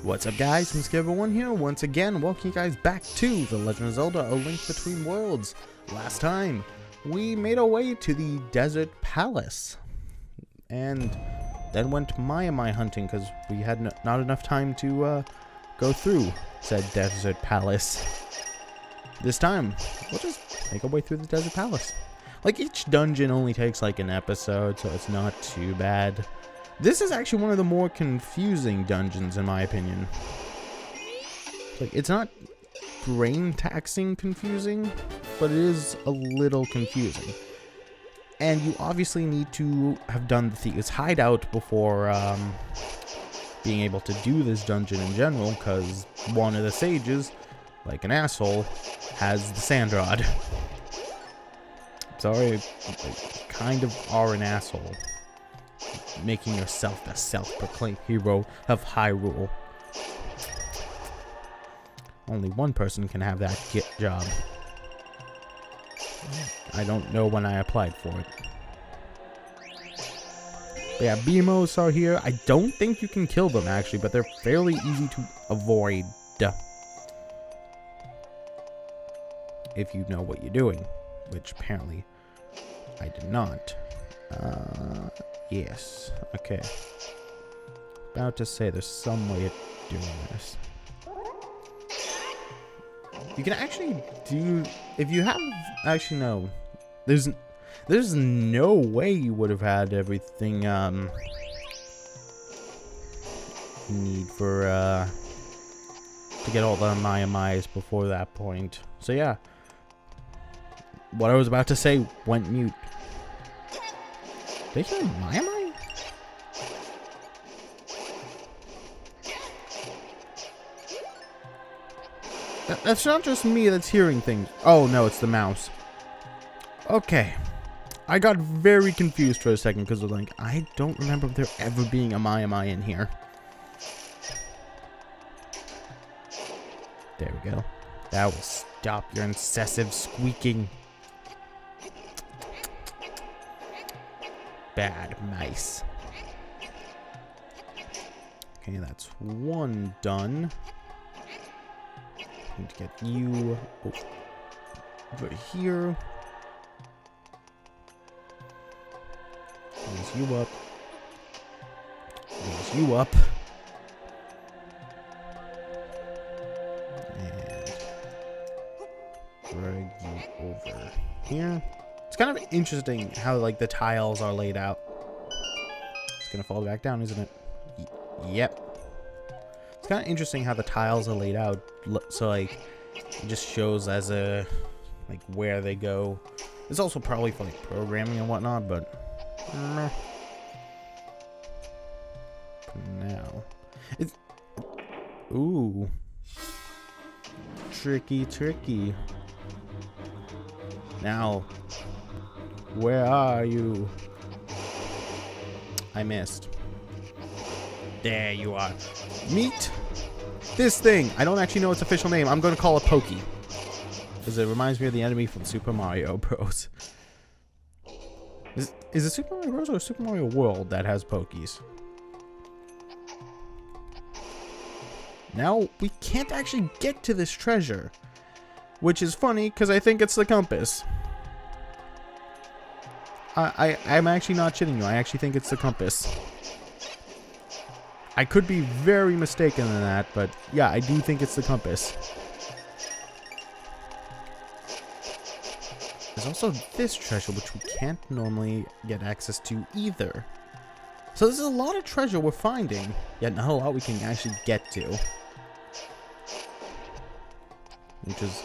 What's up guys, Everyone here once again, welcome you guys back to The Legend of Zelda, A Link Between Worlds. Last time, we made our way to the Desert Palace, and then went Mai hunting because we had not enough time to go through said Desert Palace. This time, we'll just make our way through the Desert Palace. Like, each dungeon only takes like an episode, so it's not too bad. This is actually one of the more confusing dungeons, in my opinion. Like, it's not brain-taxing confusing, but it is a little confusing. And you obviously need to have done the Thieves' Hideout before being able to do this dungeon in general, because one of the sages, like an asshole, has the sand rod. Sorry, you kind of are an asshole. Making yourself the self-proclaimed hero of Hyrule. Only one person can have that job. I don't know when I applied for it. But yeah, Beamos are here. I don't think you can kill them actually, but they're fairly easy to avoid. If you know what you're doing. Which apparently I did not. Yes. Okay. About to say there's some way of doing this. You can actually do, if you have, actually no. There's no way you would have had everything you need for to get all the Mai's before that point. So yeah. What I was about to say went mute. They hear Mai? That's not just me that's hearing things. Oh no, it's the mouse. Okay. I got very confused for a second because of like, I don't remember there ever being a Mai in here. There we go. That will stop your incessant squeaking. Bad mice. Okay, that's one done. Need to get you over here. Raise you up. Raise you up. And drag you over here. It's kind of interesting how like the tiles are laid out. It's gonna fall back down, isn't it? Yep. It's kind of interesting how the tiles are laid out. So like, it just shows as a like where they go. It's also probably for like programming and whatnot, but now it's ooh tricky. Now. Where are you? I missed. There you are. Meet this thing. I don't actually know its official name. I'm going to call it Pokey. Because it reminds me of the enemy from Super Mario Bros. Is it Super Mario Bros. Or Super Mario World that has Pokies? Now, we can't actually get to this treasure. Which is funny, because I think it's the compass. I'm actually not shitting you. I actually think it's the compass. I could be very mistaken in that, but yeah, I do think it's the compass. There's also this treasure, which we can't normally get access to either. So there's a lot of treasure we're finding, yet not a lot we can actually get to. Which is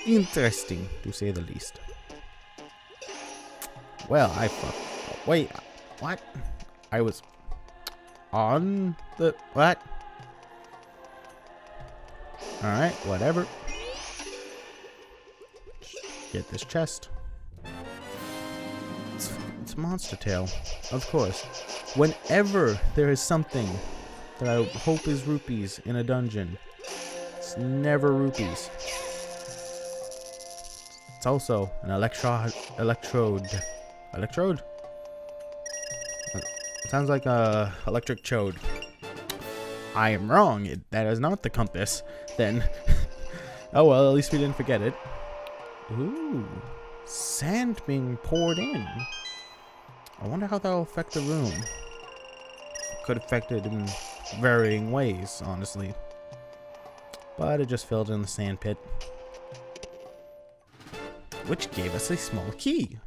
interesting, to say the least. Well, I fucked. Wait, what? I was on the what? Alright, whatever. Get this chest. It's Monster Tail, of course. Whenever there is something that I hope is rupees in a dungeon, it's never rupees. It's also an electrode. Electrode? Sounds like a electric chode. I am wrong. That is not the compass. Then, oh well, at least we didn't forget it. Ooh, sand being poured in. I wonder how that'll affect the room. Could affect it in varying ways, honestly. But it just filled in the sand pit, which gave us a small key.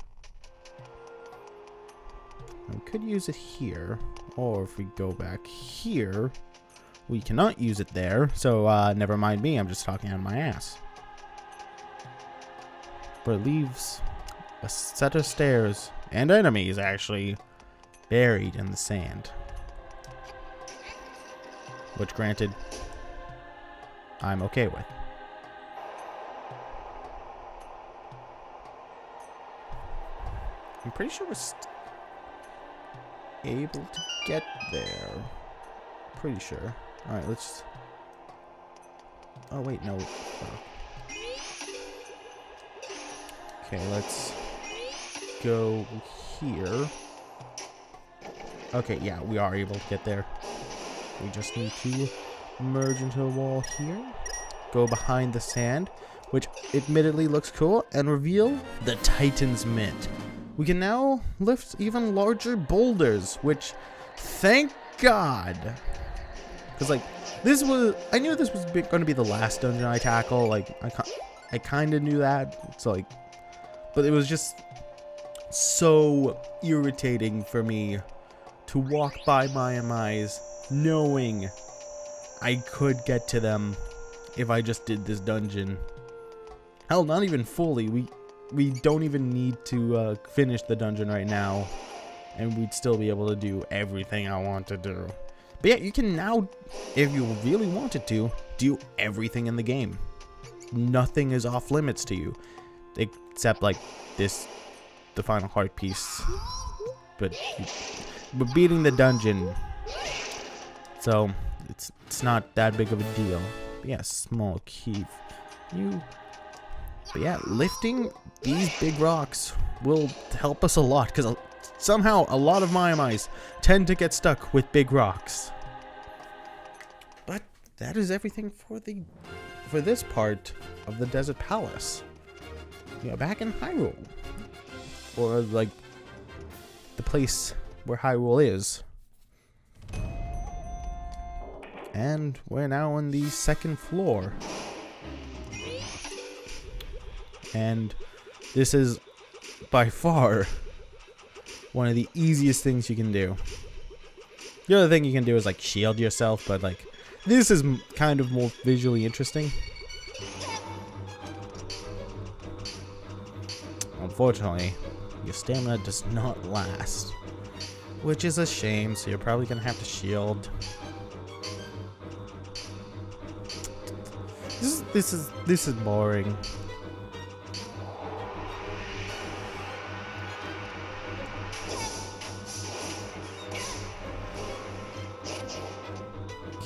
We could use it here, or if we go back here, we cannot use it there, so never mind me, I'm just talking out of my ass. But it leaves a set of stairs, and enemies actually, buried in the sand. Which, granted, I'm okay with. I'm pretty sure we're able to get there. Pretty sure. Alright, let's... Oh, wait, no. Okay, let's go here. Okay, yeah, we are able to get there. We just need to merge into the wall here. Go behind the sand, which admittedly looks cool, and reveal the Titan's Mitt. We can now lift even larger boulders, which, thank God. Because, like, I knew this was going to be the last dungeon I tackle. Like, I kind of knew that. It's like, but it was just so irritating for me to walk by Maiamais knowing I could get to them if I just did this dungeon. Hell, not even fully. We don't even need to finish the dungeon right now, and we'd still be able to do everything I want to do. But yeah, you can now, if you really wanted to, do everything in the game. Nothing is off limits to you, except like the final heart piece. But beating the dungeon, so it's not that big of a deal. But yeah, small key. But yeah, lifting these big rocks will help us a lot, because somehow a lot of Maiamais tend to get stuck with big rocks. But that is everything for this part of the Desert Palace. Yeah, back in Hyrule, or like the place where Hyrule is. And we're now on the second floor. And this is by far one of the easiest things you can do. The other thing you can do is like shield yourself, but like this is kind of more visually interesting. Unfortunately, your stamina does not last, which is a shame, so you're probably gonna have to shield. This is boring.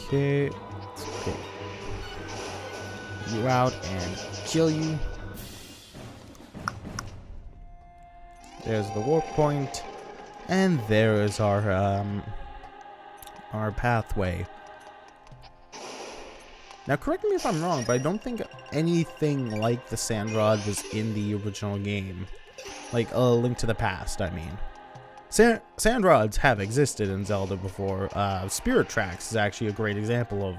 Okay, let's pick you out and kill you. There's the warp point, and there is our pathway. Now, correct me if I'm wrong, but I don't think anything like the sand rod was in the original game. Like a Link to the Past, I mean. Sand rods have existed in Zelda before. Spirit Tracks is actually a great example of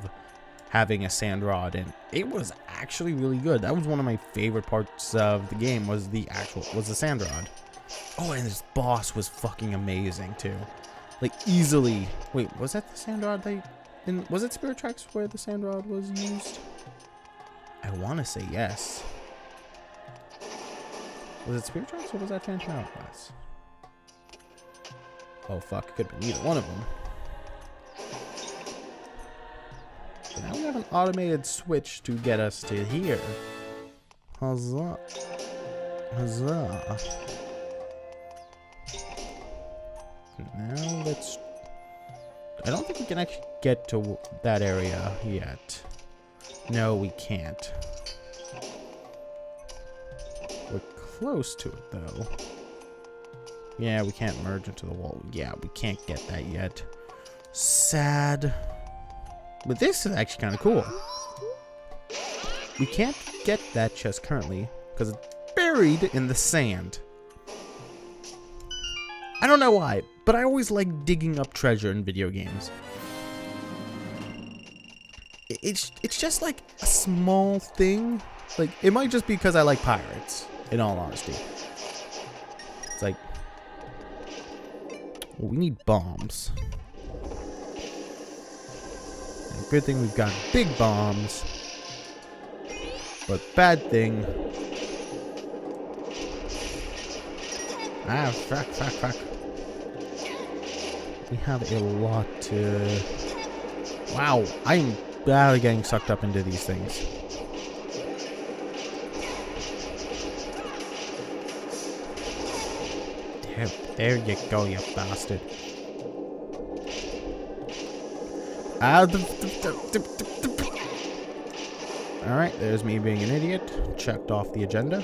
having a sand rod, and it was actually really good. That was one of my favorite parts of the game, was the sand rod. Oh, and this boss was fucking amazing too. Like easily. Wait, was that the sand rod was it Spirit Tracks where the sand rod was used? I want to say yes. Was it Spirit Tracks or was that Phantom Hourglass? Oh fuck, it could be either one of them. But now we have an automated switch to get us to here. Huzzah. Huzzah. Now let's... I don't think we can actually get to that area yet. No, we can't. We're close to it though. Yeah, we can't merge into the wall. Yeah, we can't get that yet. Sad. But this is actually kind of cool. We can't get that chest currently because it's buried in the sand. I don't know why, but I always like digging up treasure in video games. It's just like a small thing. Like, it might just be because I like pirates, in all honesty. It's like, well, we need bombs. And good thing we've got big bombs. But bad thing. Ah, fuck. We have a lot to... Wow, I'm badly getting sucked up into these things. There you go, you bastard. Alright, there's me being an idiot. Checked off the agenda.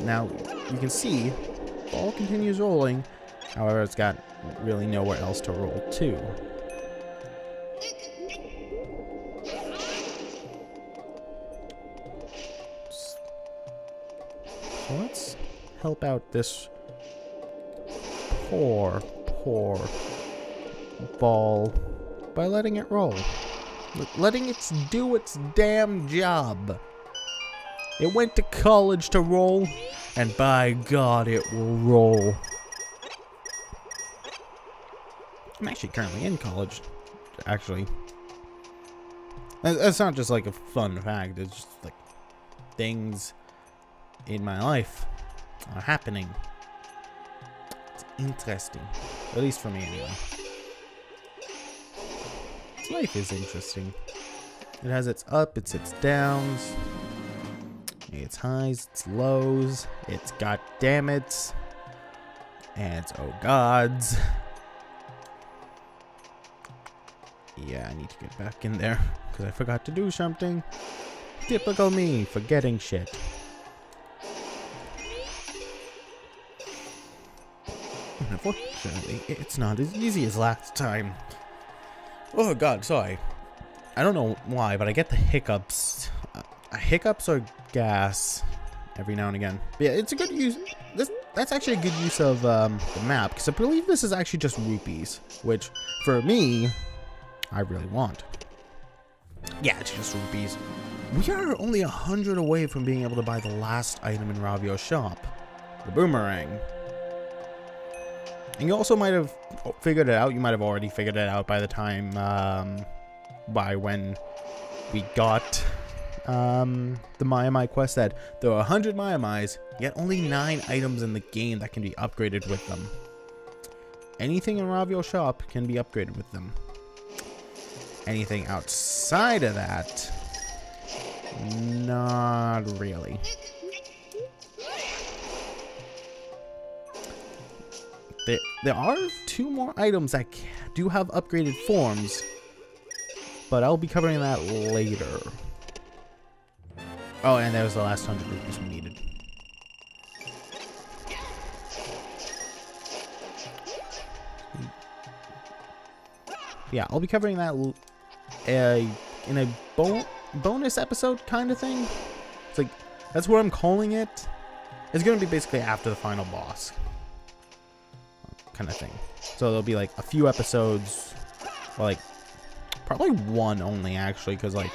Now, you can see, ball continues rolling. However, it's got really nowhere else to roll to. So let's help out this poor ball by letting it roll. Letting it do its damn job. It went to college to roll, and by God, it will roll. I'm actually currently in college, actually. That's not just like a fun fact, it's just like things in my life are happening. It's interesting. At least for me, anyway. Life is interesting. It has its up, its downs, its highs, its lows, its goddammits, and its oh gods. Yeah, I need to get back in there because I forgot to do something. Typical me, forgetting shit. Unfortunately, it's not as easy as last time. Oh god, sorry. I don't know why, but I get the hiccups. Hiccups or gas every now and again. But yeah, it's a good use. That's actually a good use of the map, because I believe this is actually just rupees, which for me, I really want. Yeah, it's just rupees. We are only 100 away from being able to buy the last item in Ravio's shop, the boomerang. And you also might have figured it out. You might have already figured it out by the time, by when we got the Maiamai quest that there are 100 Maiamais, yet only 9 items in the game that can be upgraded with them. Anything in Ravio's shop can be upgraded with them. Anything outside of that, not really. There are 2 more items that do have upgraded forms, but I'll be covering that later. Oh, and there's the last 100 rupees we needed. Yeah, I'll be covering that in a bonus episode kind of thing. It's like, that's what I'm calling it. It's going to be basically after the final boss kind of thing. So there'll be like a few episodes, or like probably one only actually, because like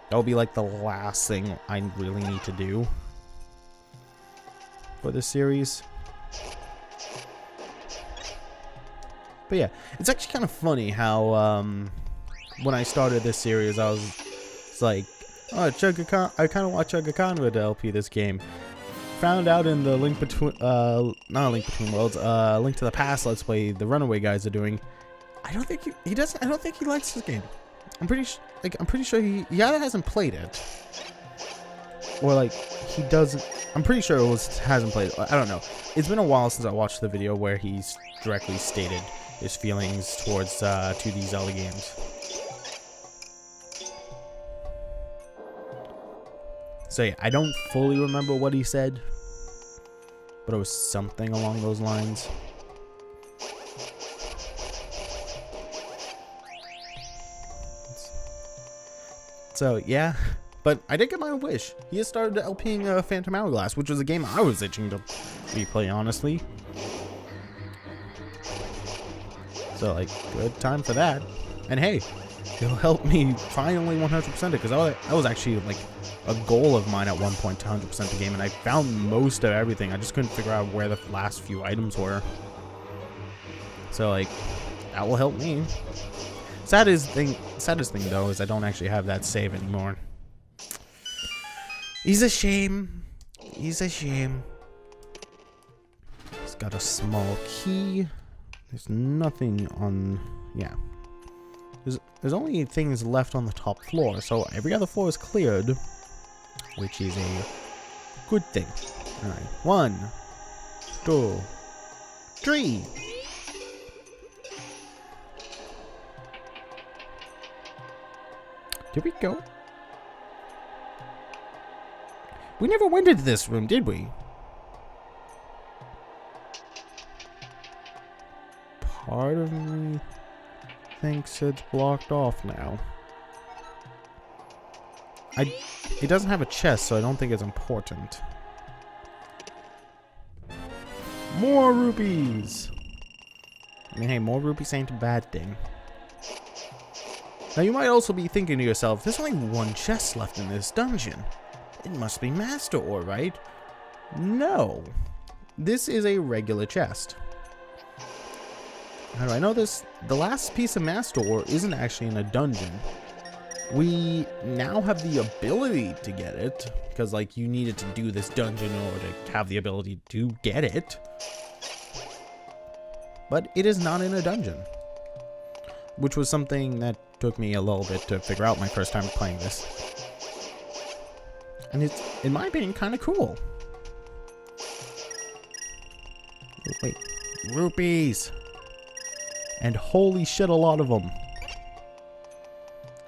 that'll be like the last thing I really need to do for this series. But yeah, it's actually kind of funny how when I started this series, it's like, oh, Chugga Khan, I kind of want Chugga Khan would LP this game. Found out in the Link Between, not a Link Between Worlds, Link to the Past Let's Play the Runaway guys are doing. I don't think he does. I don't think he likes this game. I'm pretty sure he either hasn't played it, or like he doesn't. I'm pretty sure hasn't played it. I don't know. It's been a while since I watched the video where he's directly stated his feelings towards to these Zelda games. So yeah, I don't fully remember what he said, but it was something along those lines. So yeah, but I did get my wish. He has started LPing Phantom Hourglass, which was a game I was itching to replay, honestly. So like, good time for that. And hey, it'll help me finally 100% it, because that was actually like a goal of mine at one point to 100% the game, and I found most of everything. I just couldn't figure out where the last few items were. So like, that will help me. Saddest thing though is I don't actually have that save anymore. He's a shame. He's a shame. He's got a small key. There's nothing on. Yeah. There's only things left on the top floor, so every other floor is cleared, which is a good thing. All right, 1, 2, 3. Did we go? We never went into this room, did we? Part of me thinks it's blocked off now. It doesn't have a chest, so I don't think it's important. More rupees! I mean, hey, more rupees ain't a bad thing. Now you might also be thinking to yourself, there's only one chest left in this dungeon. It must be Master Ore, right? No. This is a regular chest. How do I know this? The last piece of Master Ore isn't actually in a dungeon. We now have the ability to get it, because like you needed to do this dungeon in order to have the ability to get it. But it is not in a dungeon, which was something that took me a little bit to figure out my first time playing this. And it's, in my opinion, kind of cool. Wait, rupees! And holy shit, a lot of them.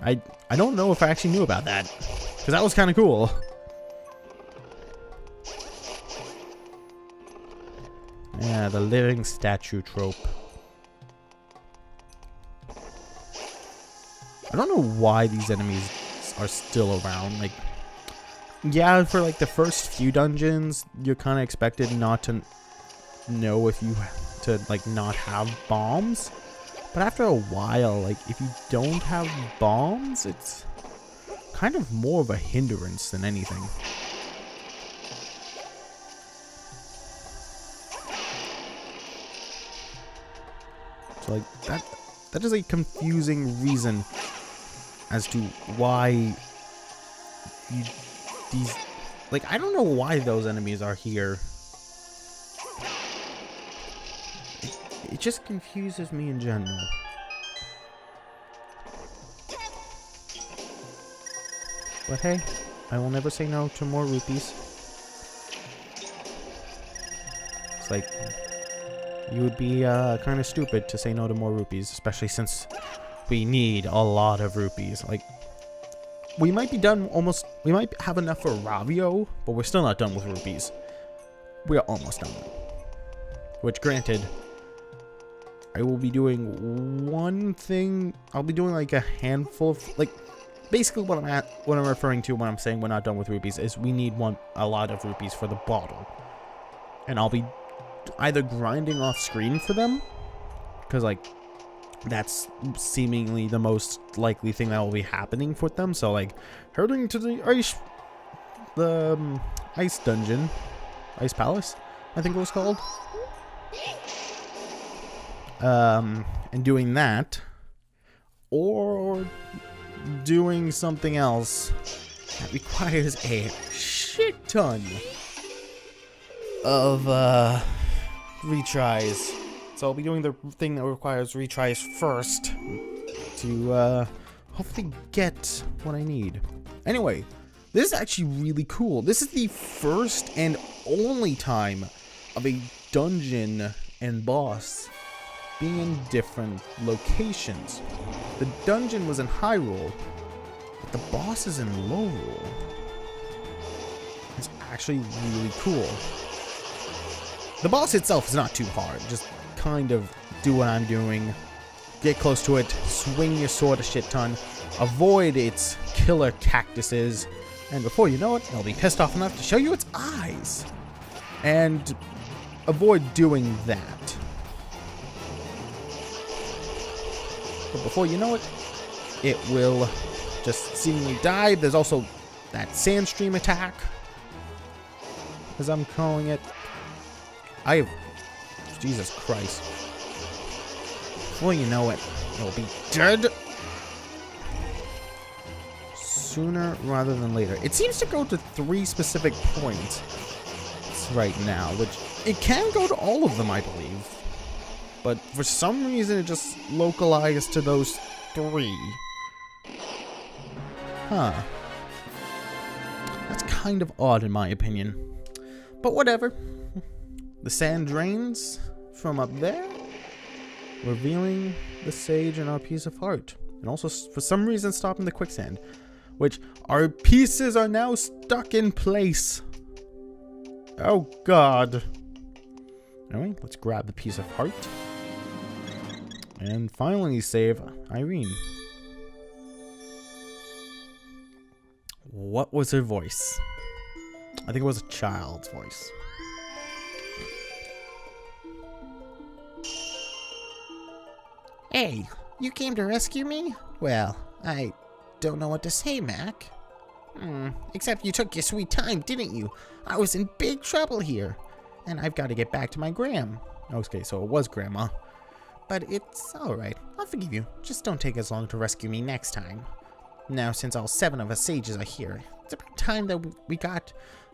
I don't know if I actually knew about that, because that was kind of cool. Yeah, the living statue trope. I don't know why these enemies are still around. Like, yeah, for like the first few dungeons, you're kind of expected not to know if you to like not have bombs. But after a while, like if you don't have bombs, it's kind of more of a hindrance than anything. So like that is a confusing reason as to why these, like, I don't know why those enemies are here. It just confuses me in general. But hey, I will never say no to more rupees. It's like, you would be kind of stupid to say no to more rupees, especially since we need a lot of rupees. Like, we might be done almost, we might have enough for Ravio, but we're still not done with rupees. We are almost done. Which, granted, I will be doing one thing. I'll be doing like a handful of, like, basically what I'm referring to when I'm saying we're not done with rupees is we need a lot of rupees for the bottle. And I'll be either grinding off screen for them, because like that's seemingly the most likely thing that will be happening with them. So like heading to the ice dungeon, ice palace, I think it was called, and doing that, or doing something else that requires a shit ton of retries. So I'll be doing the thing that requires retries first to hopefully get what I need. Anyway, this is actually really cool. This is the first and only time of a dungeon and boss being in different locations. The dungeon was in Hyrule, but the boss is in Lowrule. It's actually really cool. The boss itself is not too hard. Just kind of do what I'm doing, get close to it, swing your sword a shit ton, avoid its killer cactuses, and before you know it, it'll be pissed off enough to show you its eyes. And avoid doing that. But before you know it, it will just seemingly die. There's also that sandstream attack, as I'm calling it. Jesus Christ. Before you know it, it'll be dead sooner rather than later. It seems to go to 3 specific points right now, which it can go to all of them, I believe. But for some reason, it just localized to those 3. Huh. That's kind of odd in my opinion. But whatever. The sand drains from up there, revealing the sage and our piece of heart. And also, for some reason, stopping the quicksand. Which, our pieces are now stuck in place. Oh god. Anyway, let's grab the piece of heart. And finally save Irene. What was her voice? I think it was a child's voice. Hey, you came to rescue me? Well, I don't know what to say, Mac. Except you took your sweet time, didn't you? I was in big trouble here, and I've got to get back to my gram. Okay, so it was Grandma. But it's alright. I'll forgive you. Just don't take as long to rescue me next time. Now, since all 7 of us sages are here, it's about time that we got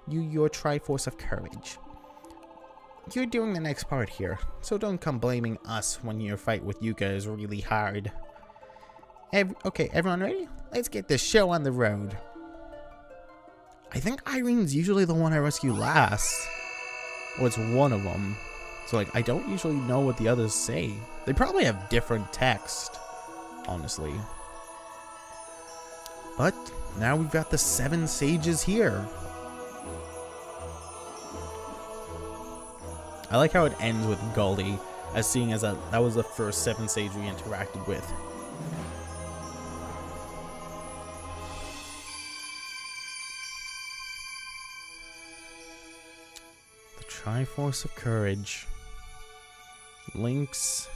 you your Triforce of Courage. You're doing the next part here, so don't come blaming us when your fight with Yuka is really hard. Okay, everyone ready? Let's get this show on the road. I think Irene's usually the one I rescue last. Or it's one of them. So, like, I don't usually know what the others say. They probably have different text, honestly. But now we've got the 7 sages here. I like how it ends with Goldie, as seeing as that was the first 7 sage we interacted with. The Triforce of Courage. Link's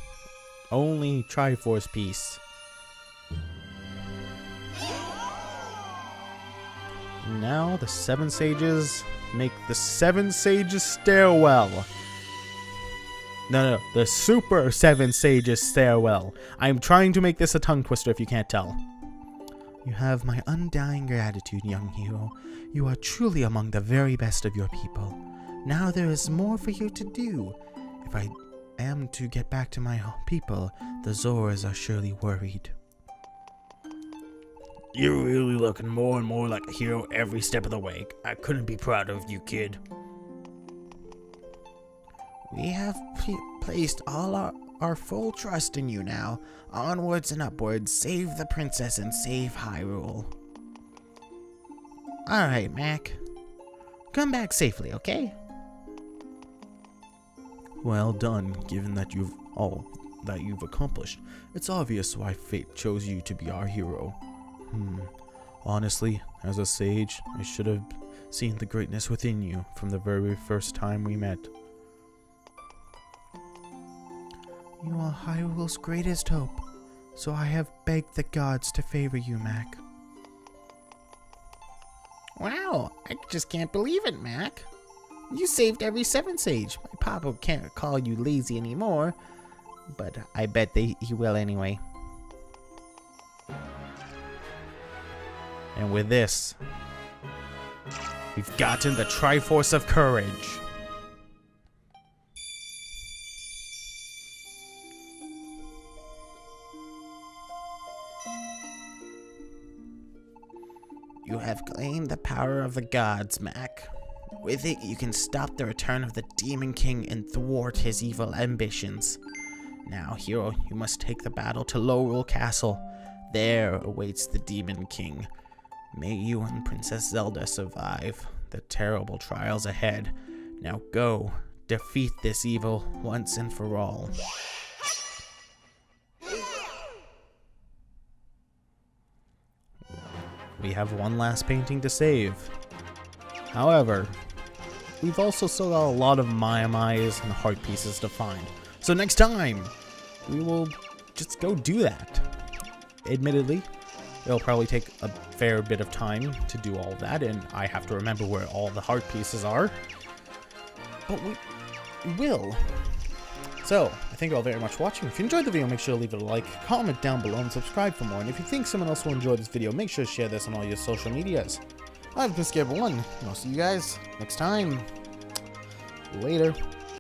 only Triforce piece. Now the 7 sages make the 7 sages stairwell. No, the Super 7 Sages stairwell. I'm trying to make this a tongue twister if you can't tell. You have my undying gratitude, young hero. You are truly among the very best of your people. Now there is more for you to do. If I am to get back to my people, the Zoras are surely worried. You're really looking more and more like a hero every step of the way. I couldn't be prouder of you, kid. We have placed all our full trust in you now. Onwards and upwards, save the princess and save Hyrule. Alright, Mac. Come back safely, okay? Well done, given that you've accomplished. It's obvious why fate chose you to be our hero. Honestly, as a sage, I should have seen the greatness within you from the very first time we met. You are Hyrule's greatest hope, so I have begged the gods to favor you, Mac. Wow, I just can't believe it, Mac. You saved every 7 sage. My papa can't call you lazy anymore, but I bet he will anyway. And with this, we've gotten the Triforce of Courage. You have claimed the power of the gods, Mac. With it, you can stop the return of the Demon King and thwart his evil ambitions. Now, hero, you must take the battle to Lorule Castle. There awaits the Demon King. May you and Princess Zelda survive the terrible trials ahead. Now go, defeat this evil once and for all. we have one last painting to save. However, we've also still got a lot of Maiamais and heart pieces to find. So next time, we will just go do that. Admittedly, it'll probably take a fair bit of time to do all of that, and I have to remember where all the heart pieces are. But we will. So, I thank you all very much for watching. If you enjoyed the video, make sure to leave it a like, comment down below, and subscribe for more. And if you think someone else will enjoy this video, make sure to share this on all your social medias. I've been Scared1, and I'll see you guys next time. Later.